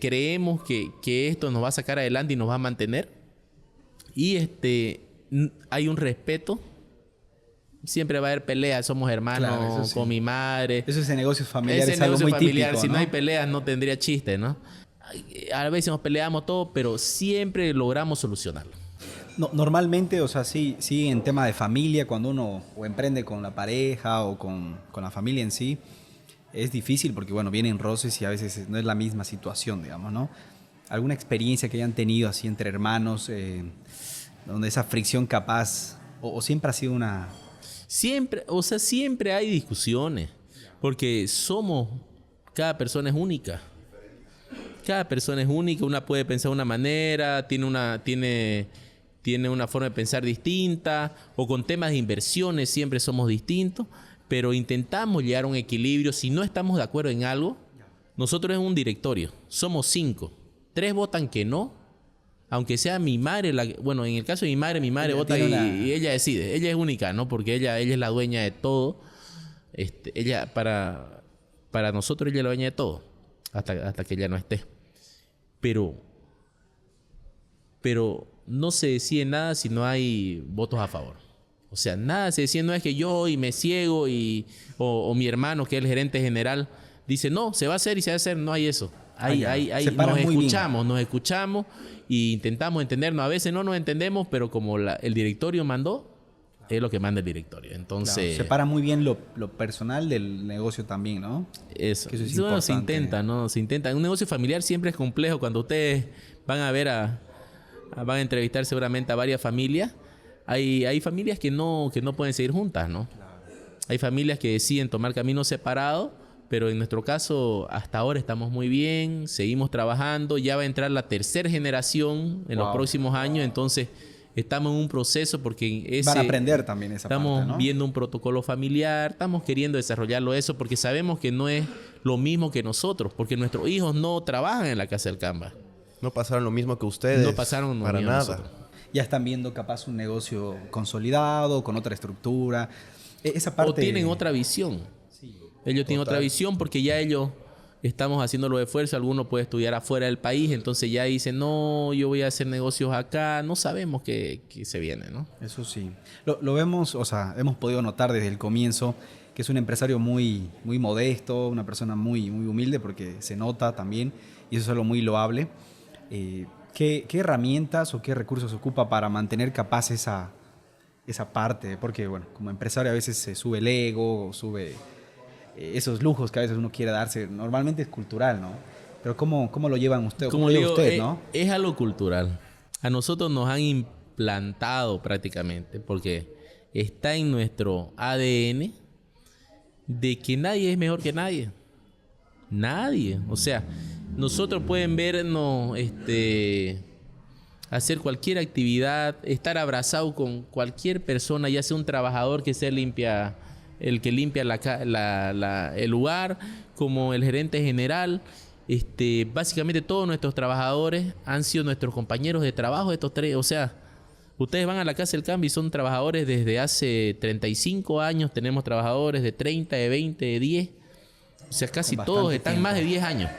creemos que esto nos va a sacar adelante y nos va a mantener. Y hay un respeto. Siempre va a haber peleas, somos hermanos, Claro, eso sí. con mi madre. Eso ese negocio familiar Ese es algo negocio muy familiar, típico, si no ¿no? hay peleas no tendría chiste, ¿no? A veces nos peleamos todo, pero siempre logramos solucionarlo. No, normalmente, o sea, sí, en tema de familia, cuando uno o emprende con la pareja o con la familia en sí, es difícil porque, bueno, vienen roces y a veces no es la misma situación, digamos, ¿no? ¿Alguna experiencia que hayan tenido así entre hermanos, donde esa fricción capaz, o siempre ha sido una... Siempre hay discusiones, porque cada persona es única. Cada persona es única, una puede pensar de una manera, tiene una forma de pensar distinta, o con temas de inversiones siempre somos distintos, pero intentamos llegar a un equilibrio. Si no estamos de acuerdo en algo, nosotros en un directorio, somos 5, 3 votan que no, aunque sea mi madre, bueno, en el caso de mi madre Ella vota tiene y ella decide. Ella es única, ¿no? Porque ella es la dueña de todo. Ella, para nosotros, ella es la dueña de todo. Hasta que ella no esté. Pero no se decide nada si no hay votos a favor. O sea, nada se decide, no es que yo y me ciego o mi hermano, que es el gerente general, dice, no, se va a hacer y se va a hacer. No hay eso. Se paran nos muy bien. escuchamos e intentamos entendernos. A veces no nos entendemos, pero como el directorio mandó, es lo que manda el directorio. Claro, Entonces, separa muy bien lo personal del negocio también, ¿no? eso. Que eso es Bueno, se importante. intenta, ¿no? Se intenta. Un negocio familiar siempre es complejo. Cuando ustedes van a ver van a entrevistar seguramente a varias familias, hay familias que no pueden seguir juntas, ¿no? Hay familias que deciden tomar caminos separados, pero en nuestro caso hasta ahora estamos muy bien, seguimos trabajando, ya va a entrar la tercera generación en los próximos años, entonces estamos en un proceso porque Van a aprender también esa estamos parte, ¿no? viendo un protocolo familiar, estamos queriendo desarrollarlo eso porque sabemos que no es lo mismo que nosotros, porque nuestros hijos no trabajan en la Casa del Camba. No pasaron lo mismo que ustedes. No pasaron lo para mismo nada. nosotros. Ya están viendo capaz un negocio consolidado, con otra estructura. Esa parte... O tienen otra visión. Ellos tienen otra visión porque ya ellos estamos haciendo los esfuerzos. Algunos pueden estudiar afuera del país, entonces ya dicen, no, yo voy a hacer negocios acá. No sabemos qué se viene, ¿no? Eso sí. Lo vemos, o sea, hemos podido notar desde el comienzo que es un empresario muy, muy modesto, una persona muy, muy humilde porque se nota también y eso es algo muy loable. ¿Qué herramientas o qué recursos ocupa para mantener capaz esa parte? Porque, bueno, como empresario a veces se sube el ego, sube esos lujos que a veces uno quiere darse. Normalmente es cultural, ¿no? Pero ¿cómo lo llevan ustedes? Como ¿Cómo lo lleva digo, usted, no? es algo cultural. A nosotros nos han implantado prácticamente porque está en nuestro ADN de que nadie es mejor que nadie. Nadie. O sea, nosotros pueden vernos hacer cualquier actividad, estar abrazado con cualquier persona, ya sea un trabajador que el que limpia el lugar, como el gerente general. Básicamente todos nuestros trabajadores han sido nuestros compañeros de trabajo estos tres. O sea, ustedes van a la Casa del Cambio y son trabajadores desde hace 35 años. Tenemos trabajadores de 30, de 20, de 10. O sea, casi Con todos bastante están tiempo. más de 10 años.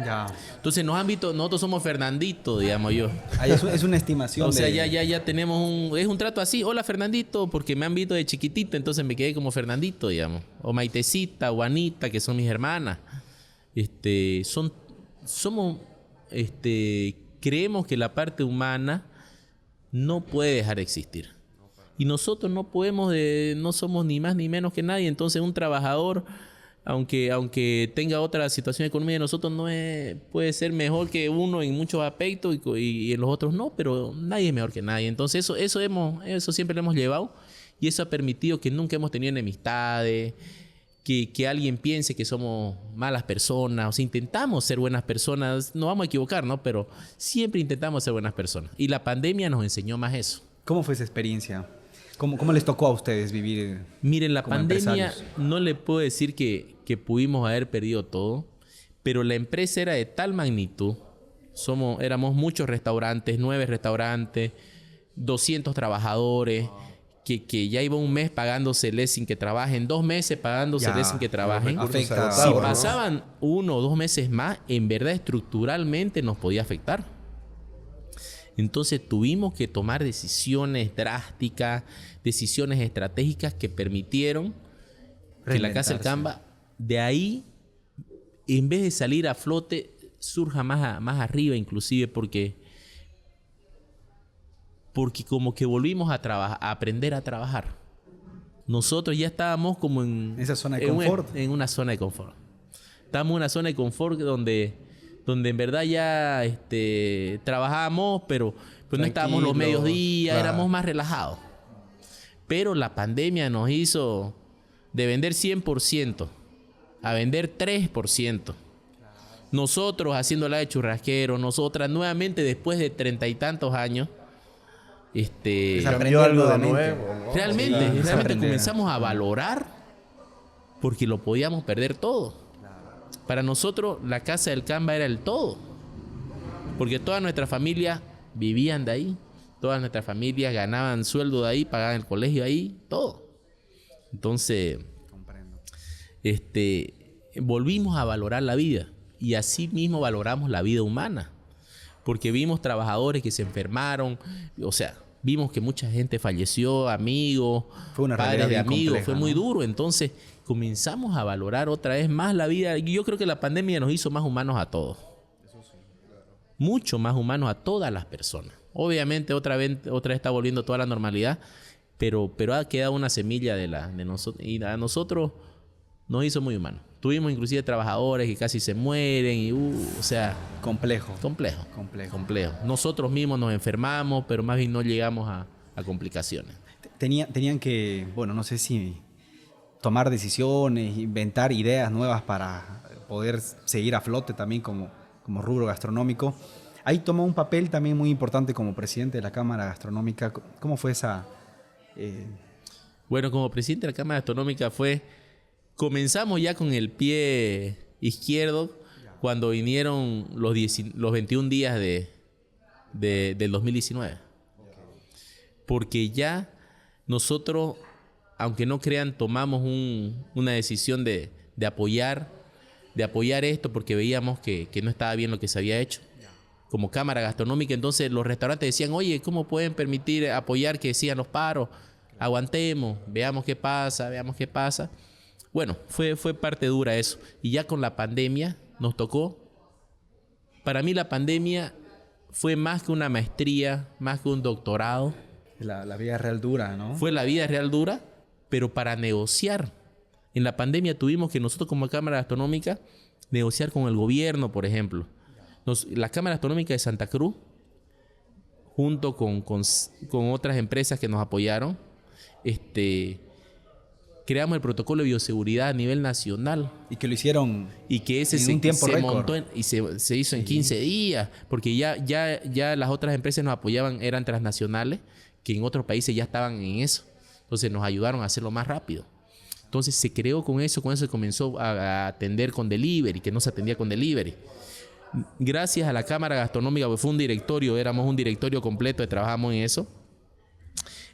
Ya. Entonces nos han visto, nosotros somos Fernandito, digamos yo. Ahí es una estimación O sea, de... ya tenemos es un trato así. Hola Fernandito, porque me han visto de chiquitito, entonces me quedé como Fernandito, digamos. O Maitecita, o Anita, que son mis hermanas. Creemos que la parte humana no puede dejar de existir. Y nosotros no somos ni más ni menos que nadie. Entonces un trabajador, aunque tenga otra situación económica de nosotros, puede ser mejor que uno en muchos aspectos y en los otros no, pero nadie es mejor que nadie. Entonces eso siempre lo hemos llevado y eso ha permitido que nunca hemos tenido enemistades, que alguien piense que somos malas personas. O sea, intentamos ser buenas personas, no vamos a equivocar, ¿no? Pero siempre intentamos ser buenas personas. Y la pandemia nos enseñó más eso. ¿Cómo fue esa experiencia? ¿Cómo les tocó a ustedes vivir? Miren, la como pandemia, empresarios? no le puedo decir que pudimos haber perdido todo, pero la empresa era de tal magnitud. Éramos muchos restaurantes, 9 restaurantes, 200 trabajadores, que ya iba un mes pagándoseles sin que trabajen, 2 meses pagándoseles sin que trabajen. Afecta. Si ¿no? pasaban 1 o 2 meses más, en verdad estructuralmente nos podía afectar. Entonces tuvimos que tomar decisiones drásticas, decisiones estratégicas que permitieron que la Casa del Camba, de ahí, en vez de salir a flote, surja más arriba inclusive porque como que volvimos a aprender a trabajar. Nosotros ya estábamos como en Esa zona de confort. En una zona de confort. Estábamos en una zona de confort donde en verdad ya trabajábamos, pero no estábamos los mediodías, claro. éramos más relajados. Pero la pandemia nos hizo de vender 100% a vender 3%. Nosotros haciéndola de churrasquero, nosotras nuevamente después de 30 y tantos años, Cambió algo de nuevo, ¿no? realmente aprender. comenzamos a valorar porque lo podíamos perder todo. Para nosotros la Casa del Camba era el todo, porque toda nuestra familia vivían de ahí, todas nuestras familias ganaban sueldo de ahí, pagaban el colegio ahí, todo. Entonces, Comprendo. volvimos a valorar la vida y así mismo valoramos la vida humana, porque vimos trabajadores que se enfermaron, o sea, vimos que mucha gente falleció, amigos, Fue una padres realidad de bien amigos, compleja, fue muy ¿no? duro. Entonces comenzamos a valorar otra vez más la vida. Yo creo que la pandemia nos hizo más humanos a todos. mucho más humanos a todas las personas. Obviamente otra vez está volviendo toda la normalidad, pero ha quedado una semilla de nosotros, y a nosotros nos hizo muy humanos. Tuvimos inclusive trabajadores que casi se mueren y o sea, Complejo. complejo. Nosotros mismos nos enfermamos, pero más bien no llegamos a complicaciones. Tenían que, bueno, no sé si tomar decisiones, inventar ideas nuevas para poder seguir a flote también como rubro gastronómico. Ahí tomó un papel también muy importante como presidente de la Cámara Gastronómica. ¿Cómo fue esa...? Bueno, como presidente de la Cámara Gastronómica comenzamos ya con el pie izquierdo cuando vinieron los 21 días del 2019. Porque ya nosotros, aunque no crean, tomamos una decisión de apoyar esto porque veíamos que no estaba bien lo que se había hecho como Cámara Gastronómica. Entonces los restaurantes decían, oye, ¿cómo pueden permitir apoyar que sigan los paros? Aguantemos, veamos qué pasa. Bueno, fue parte dura eso. Y ya con la pandemia nos tocó. Para mí la pandemia fue más que una maestría, más que un doctorado. La vida real dura, ¿no? Fue la vida real dura, pero para negociar. En la pandemia tuvimos que nosotros como Cámara Gastronómica negociar con el gobierno, por ejemplo. La Cámara Gastronómica de Santa Cruz, junto con otras empresas que nos apoyaron, creamos el protocolo de bioseguridad a nivel nacional. Y que lo hicieron y que ese en un tiempo récord. Montó y se hizo en 15 días, porque ya las otras empresas nos apoyaban, eran transnacionales, que en otros países ya estaban en eso. Entonces nos ayudaron a hacerlo más rápido. Entonces se creó con eso se comenzó a atender con delivery, que no se atendía con delivery. Gracias a la Cámara Gastronómica, porque fue un directorio, éramos un directorio completo, trabajamos en eso.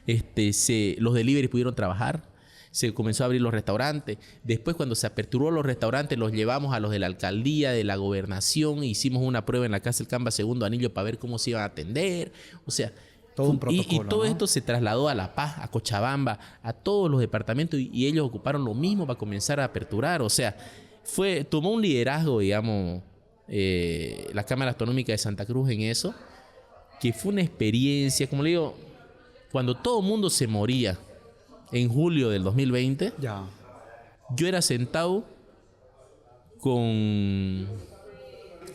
Los delivery pudieron trabajar, se comenzó a abrir los restaurantes. Después, cuando se aperturó los restaurantes, los llevamos a los de la alcaldía, de la gobernación, hicimos una prueba en la Casa del Camba Segundo Anillo para ver cómo se iban a atender. O sea, todo un protocolo, y todo, ¿no? Esto se trasladó a La Paz, a Cochabamba, a todos los departamentos, y ellos ocuparon lo mismo para comenzar a aperturar. O sea, tomó un liderazgo, digamos, la Cámara Gastronómica de Santa Cruz en eso, que fue una experiencia, como le digo, cuando todo el mundo se moría en julio del 2020, yo era sentado con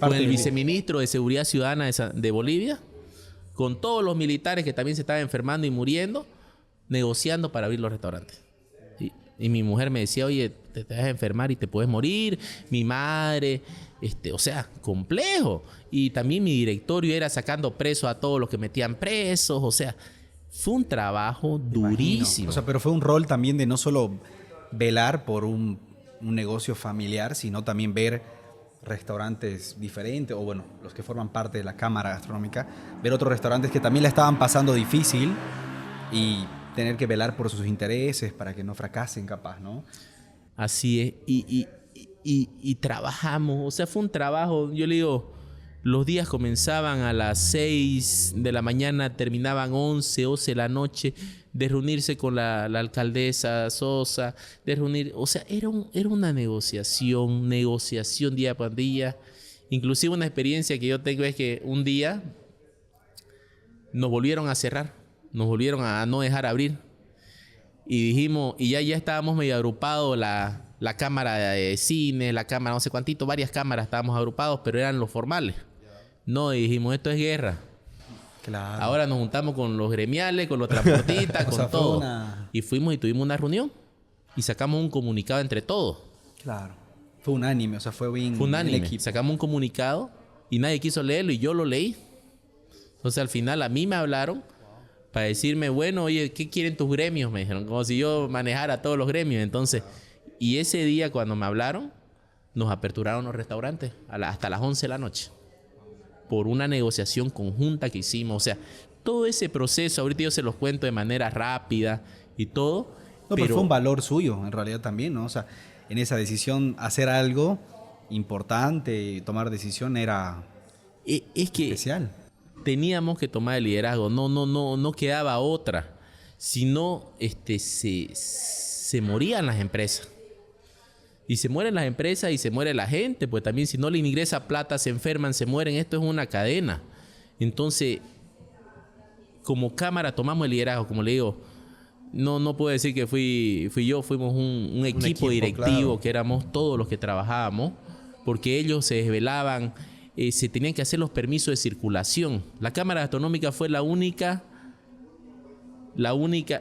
el viceministro de Seguridad Ciudadana de Bolivia, con todos los militares que también se estaban enfermando y muriendo, negociando para abrir los restaurantes. Y mi mujer me decía, oye, te vas a enfermar y te puedes morir. Mi madre, o sea, complejo. Y también mi directorio era sacando presos a todos los que metían presos. O sea, fue un trabajo durísimo. O sea, pero fue un rol también de no solo velar por un negocio familiar, sino también ver restaurantes diferentes, o bueno, los que forman parte de la Cámara Gastronómica, ver otros restaurantes que también la estaban pasando difícil y tener que velar por sus intereses para que no fracasen, capaz, ¿no? Así es. Y trabajamos. O sea, fue un trabajo. Yo le digo, los días comenzaban a las 6 de la mañana, terminaban 11 de la noche, de reunirse con la alcaldesa Sosa, de reunir... O sea, era una negociación día por día. Inclusive una experiencia que yo tengo es que un día nos volvieron a cerrar. Nos volvieron a no dejar abrir. Y dijimos, y ya estábamos medio agrupados, la cámara de cine, la cámara no sé cuántito, varias cámaras estábamos agrupados, pero eran los formales. No, y dijimos, esto es guerra. Claro. Ahora nos juntamos con los gremiales, con los transportistas, con sea, todo. Y fuimos y tuvimos una reunión. Y sacamos un comunicado entre todos. Claro. Fue unánime, o sea, fue bien. Fue unánime. Sacamos un comunicado y nadie quiso leerlo y yo lo leí. Entonces al final a mí me hablaron para decirme, bueno, oye, ¿qué quieren tus gremios? Me dijeron, como si yo manejara todos los gremios. Entonces, y ese día cuando me hablaron, nos aperturaron los restaurantes hasta las 11 de la noche. Por una negociación conjunta que hicimos. O sea, todo ese proceso, ahorita yo se los cuento de manera rápida y todo. No, pero fue un valor suyo, en realidad también, ¿no? O sea, en esa decisión, hacer algo importante, tomar decisión era es que especial. Teníamos que tomar el liderazgo, no quedaba otra. Si no, se morían las empresas. Y se mueren las empresas y se muere la gente, pues también si no le ingresa plata, se enferman, se mueren. Esto es una cadena. Entonces, como cámara tomamos el liderazgo, como le digo. No puedo decir que fui yo, fuimos un equipo directivo, claro, que éramos todos los que trabajábamos, porque ellos se desvelaban, se tenían que hacer los permisos de circulación. La Cámara Gastronómica fue la única,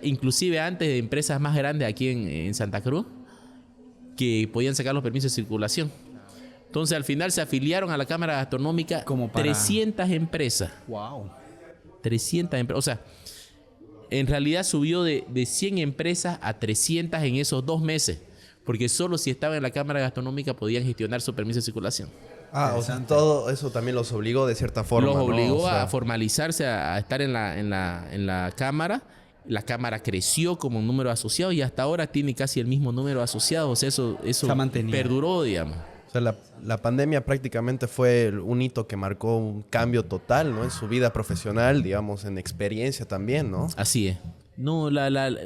inclusive antes de empresas más grandes aquí en Santa Cruz, que podían sacar los permisos de circulación. Entonces al final se afiliaron a la Cámara Gastronómica 300 empresas. ¡Wow! 300 empresas, o sea, en realidad subió de 100 empresas a 300 en esos 2 meses, porque solo si estaban en la Cámara Gastronómica podían gestionar su permiso de circulación. O sea, todo eso también los obligó de cierta forma. Los obligó, ¿no? O sea, a formalizarse, a estar en la Cámara. La Cámara creció como número de asociados y hasta ahora tiene casi el mismo número de asociados. O sea, eso perduró, digamos. O sea, la pandemia prácticamente fue un hito que marcó un cambio total, ¿no? En su vida profesional, digamos, en experiencia también, ¿no? Así es. No,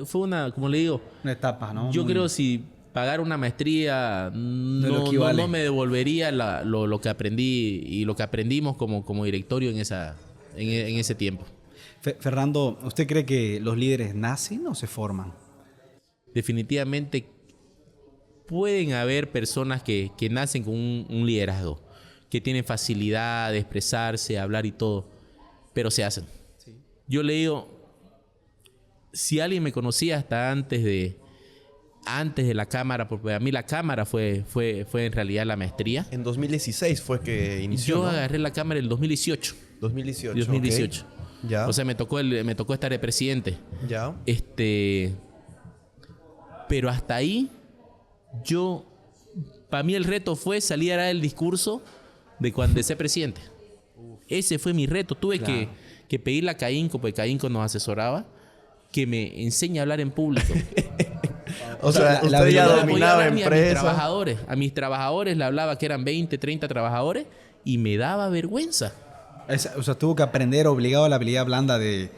fue una, como le digo... Una etapa, ¿no? Yo creo si pagar una maestría no me devolvería lo que aprendí y lo que aprendimos como directorio en ese tiempo. Fernando, ¿usted cree que los líderes nacen o se forman? Definitivamente pueden haber personas que nacen con un liderazgo, que tienen facilidad de expresarse, hablar y todo, pero se hacen. Sí. Yo le digo, si alguien me conocía hasta antes de la Cámara, porque a mí la Cámara fue en realidad la maestría. En 2016 fue que inició, Yo ¿no? agarré la Cámara en el 2018. 2018. Okay. Ya. O sea, me tocó estar de presidente. Ya. Pero hasta ahí, para mí el reto fue salir a dar el discurso de ser presidente. Ese fue mi reto. Tuve que pedirle a Caínco, porque Caínco nos asesoraba, que me enseñe a hablar en público. O sea, usted ya dominaba empresas. A mis trabajadores le hablaba que eran 20, 30 trabajadores y me daba vergüenza. O sea, tuvo que aprender obligado a la habilidad blanda de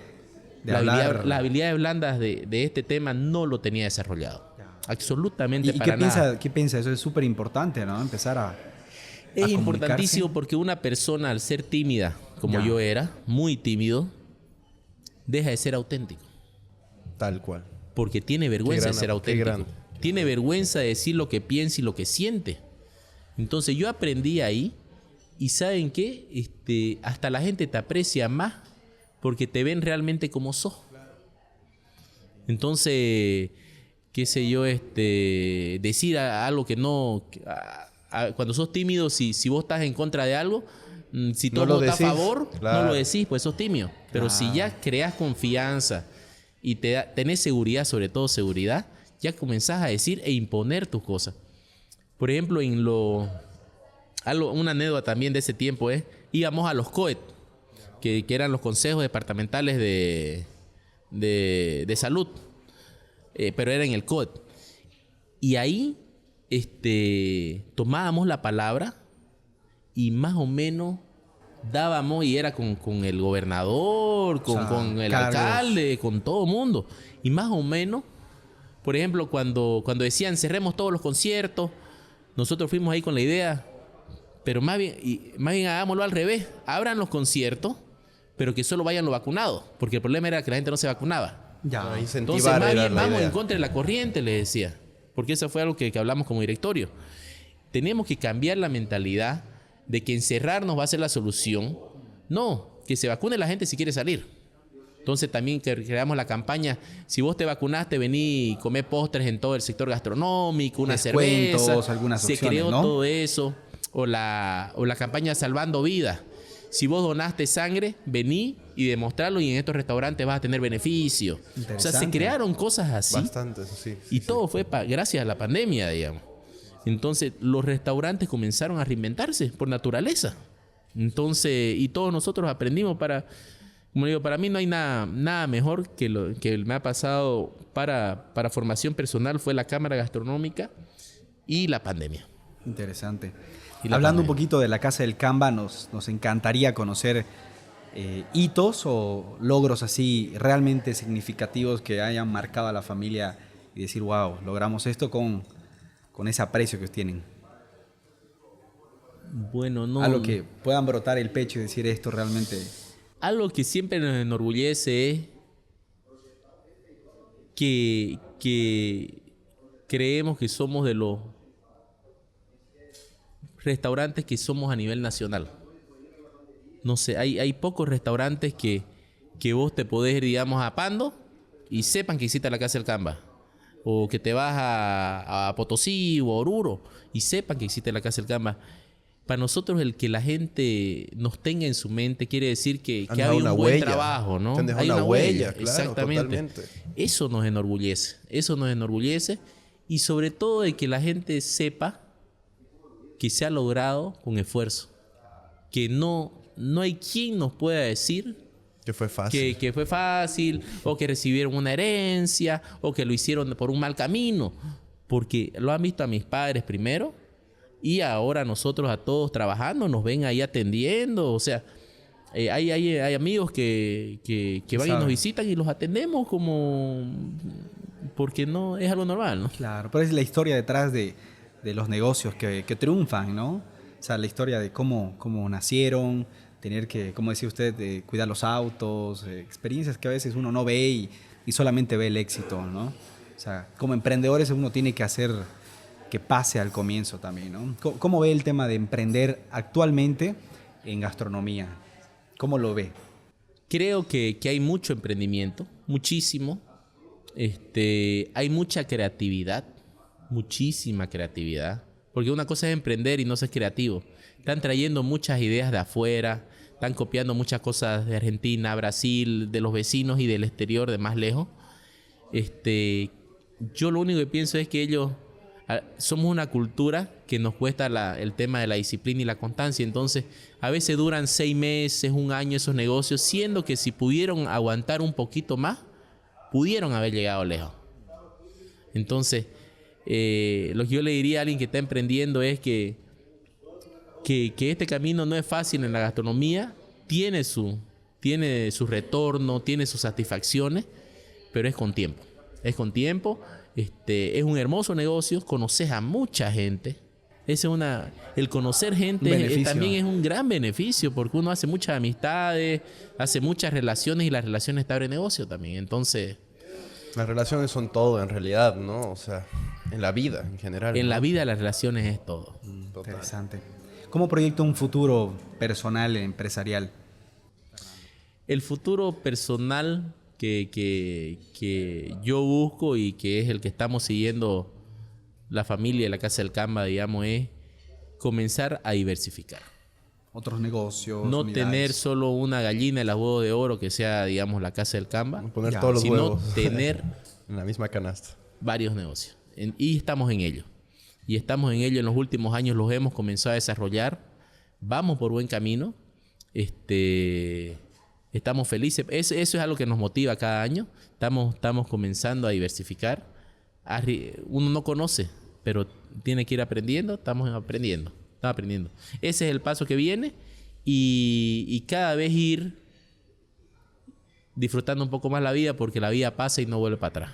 hablar. Las habilidades blandas de este tema no lo tenía desarrollado. Absolutamente para nada. ¿Qué piensa? Eso es súper importante, ¿no? Empezar a Es importantísimo porque una persona, al ser tímida, como yo era, muy tímido, deja de ser auténtico. Tal cual. Porque tiene vergüenza de ser auténtico. Tiene vergüenza de decir lo que piensa y lo que siente. Entonces yo aprendí ahí. Y ¿saben qué? Hasta la gente te aprecia más porque te ven realmente como sos. Entonces, qué sé yo, decir algo que no... cuando sos tímido, si vos estás en contra de algo, si todo el mundo está a favor, no lo decís, pues sos tímido. Pero si ya creas confianza y tenés seguridad, sobre todo seguridad, ya comenzás a decir e imponer tus cosas. Por ejemplo, una anécdota también de ese tiempo íbamos a los COET, que eran los consejos departamentales de salud, pero era en el COET. Y ahí tomábamos la palabra y más o menos dábamos, y era con el gobernador, con el alcalde, con todo el mundo. Y más o menos, por ejemplo, cuando decían cerremos todos los conciertos, nosotros fuimos ahí con la idea... Pero más bien hagámoslo al revés. Abran los conciertos, pero que solo vayan los vacunados. Porque el problema era que la gente no se vacunaba. Entonces, más bien vamos en contra de la corriente, les decía. Porque eso fue algo que hablamos como directorio. Tenemos que cambiar la mentalidad de que encerrarnos va a ser la solución. No, que se vacune la gente si quiere salir. Entonces también creamos la campaña. Si vos te vacunaste, vení y comé postres en todo el sector gastronómico, una cerveza. Algunas se opciones, creó ¿no? todo eso. O la campaña Salvando Vidas. Si vos donaste sangre, vení y demostrarlo y en estos restaurantes vas a tener beneficios. O sea, se crearon cosas así. Bastantes, sí. Y todo fue gracias a la pandemia, digamos. Entonces, los restaurantes comenzaron a reinventarse por naturaleza. Entonces, y todos nosotros aprendimos como digo, para mí no hay nada mejor que lo que me ha pasado para formación personal fue la Cámara Gastronómica y la pandemia. Interesante. Hablando un poquito de la Casa del Camba, nos encantaría conocer hitos o logros así realmente significativos que hayan marcado a la familia y decir, wow, logramos esto con con ese aprecio que tienen? Bueno, no. Algo que puedan brotar el pecho y decir esto realmente... Algo que siempre nos enorgullece es que creemos que somos de los restaurantes que somos a nivel nacional. No sé, hay pocos restaurantes que vos te podés ir, digamos, a Pando y sepan que hiciste la Casa del Camba. O que te vas a Potosí o a Oruro y sepan que hiciste la Casa del Camba. Para nosotros el que la gente nos tenga en su mente quiere decir que ha habido un buen trabajo, ¿no? Hay una huella, claro, exactamente. Totalmente. Eso nos enorgullece. Y sobre todo de que la gente sepa que se ha logrado con esfuerzo. Que no hay quien nos pueda decir que fue fácil. Que fue fácil, o que recibieron una herencia, o que lo hicieron por un mal camino. Porque lo han visto a mis padres primero, y ahora nosotros a todos trabajando, nos ven ahí atendiendo. O sea, hay amigos que van y nos visitan y los atendemos como... Porque no es algo normal, ¿no? Claro, pero es la historia detrás de los negocios que triunfan, ¿no? O sea, la historia de cómo nacieron, tener que, como decía usted, cuidar los autos, experiencias que a veces uno no ve y solamente ve el éxito, ¿no? O sea, como emprendedores uno tiene que hacer que pase al comienzo también, ¿no? ¿Cómo ve el tema de emprender actualmente en gastronomía? ¿Cómo lo ve? Creo que hay mucho emprendimiento, muchísimo. Hay mucha creatividad, muchísima creatividad. Porque una cosa es emprender y no ser creativo. Están trayendo muchas ideas de afuera, están copiando muchas cosas de Argentina, Brasil, de los vecinos y del exterior, de más lejos. Yo lo único que pienso es que ellos... somos una cultura que nos cuesta el tema de la disciplina y la constancia. Entonces, a veces duran 6 meses, 1 año esos negocios, siendo que si pudieron aguantar un poquito más, pudieron haber llegado lejos. Entonces, lo que yo le diría a alguien que está emprendiendo es que este camino no es fácil en la gastronomía, tiene su retorno, tiene sus satisfacciones, pero es con tiempo. Es con tiempo. Es un hermoso negocio, conoces a mucha gente. El conocer gente también es un gran beneficio, porque uno hace muchas amistades, hace muchas relaciones y las relaciones te abren negocio también. Entonces, las relaciones son todo en realidad, ¿no? O sea, en la vida en general. En la vida las relaciones es todo. Interesante. ¿Cómo proyecta un futuro personal e empresarial? El futuro personal que yo busco y que es el que estamos siguiendo la familia de la Casa del Camba, digamos, es comenzar a diversificar. Otros negocios, no unidades. Tener solo una gallina de las huevos de oro que sea, digamos, la Casa del Camba. Poner todos los huevos sino tener en la misma canasta. Varios negocios. Y estamos en ello. En los últimos años los hemos comenzado a desarrollar. Vamos por buen camino. Estamos felices. Eso es algo que nos motiva cada año. Estamos comenzando a diversificar. Uno no conoce, pero tiene que ir aprendiendo. Estamos aprendiendo. Ese es el paso que viene. Y cada vez ir disfrutando un poco más la vida, porque la vida pasa y no vuelve para atrás.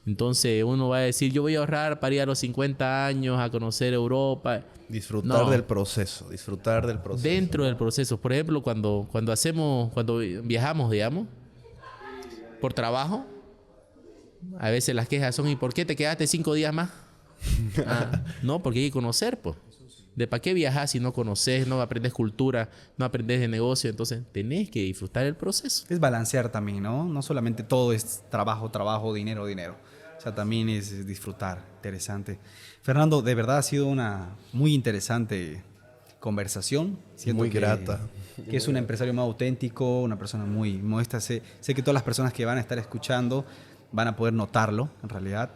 Entonces uno va a decir, yo voy a ahorrar para ir a los 50 años a conocer Europa. Disfrutar del proceso. Dentro del proceso. Por ejemplo, cuando viajamos, digamos, por trabajo, a veces las quejas son, ¿y por qué te quedaste 5 días más? No, porque hay que conocer, pues. ¿De para qué viajas si no conoces, no aprendes cultura, no aprendes de negocio? Entonces tenés que disfrutar el proceso. Es balancear también, ¿no? No solamente todo es trabajo, dinero. O sea, también es disfrutar. Interesante. Fernando, de verdad ha sido una muy interesante conversación. Siento muy grata. Que es un empresario muy auténtico, una persona muy modesta. Sé que todas las personas que van a estar escuchando van a poder notarlo, en realidad.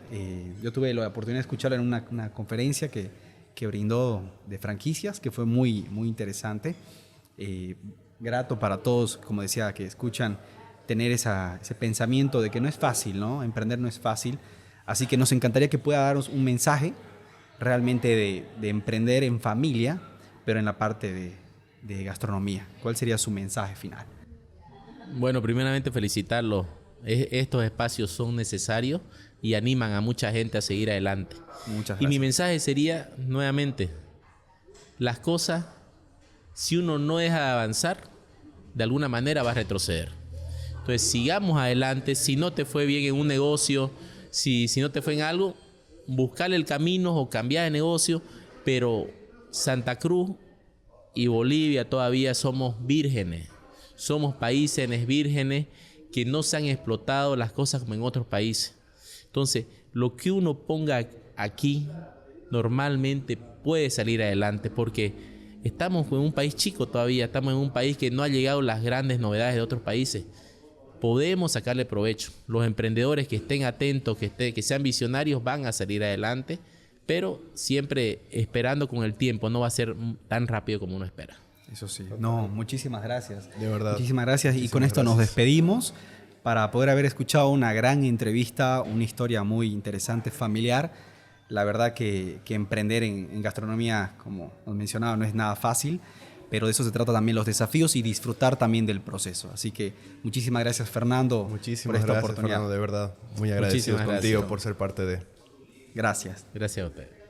Yo tuve la oportunidad de escucharlo en una conferencia que brindó de franquicias, que fue muy, muy interesante. Grato para todos, como decía, que escuchan, tener ese pensamiento de que no es fácil, ¿no? Emprender no es fácil. Así que nos encantaría que pueda darnos un mensaje realmente de emprender en familia, pero en la parte de gastronomía. ¿Cuál sería su mensaje final? Bueno, primeramente felicitarlos estos espacios son necesarios y animan a mucha gente a seguir adelante. Muchas Y mi gracias. mensaje sería, nuevamente, las cosas, si uno no deja de avanzar, de alguna manera va a retroceder. Entonces, sigamos adelante. Si no te fue bien en un negocio, si no te fue en algo, buscarle el camino o cambiar de negocio, pero Santa Cruz y Bolivia todavía somos vírgenes. Somos países vírgenes que no se han explotado las cosas como en otros países. Entonces, lo que uno ponga aquí normalmente puede salir adelante porque estamos en un país chico todavía, estamos en un país que no ha llegado las grandes novedades de otros países. Podemos sacarle provecho. Los emprendedores que estén atentos, que sean visionarios, van a salir adelante, pero siempre esperando con el tiempo. No va a ser tan rápido como uno espera. Eso sí. No, muchísimas gracias. De verdad. Muchísimas gracias. Y Muchísimas con esto nos gracias. despedimos para poder haber escuchado una gran entrevista, una historia muy interesante, familiar. La verdad que emprender en gastronomía, como nos mencionaba, no es nada fácil, pero de eso se trata también los desafíos y disfrutar también del proceso. Así que muchísimas gracias, Fernando, Muchísimas por esta gracias, oportunidad. Fernando, de verdad. Muy agradecidos Muchísimas contigo gracias. por ser parte de... Gracias. Gracias a ustedes.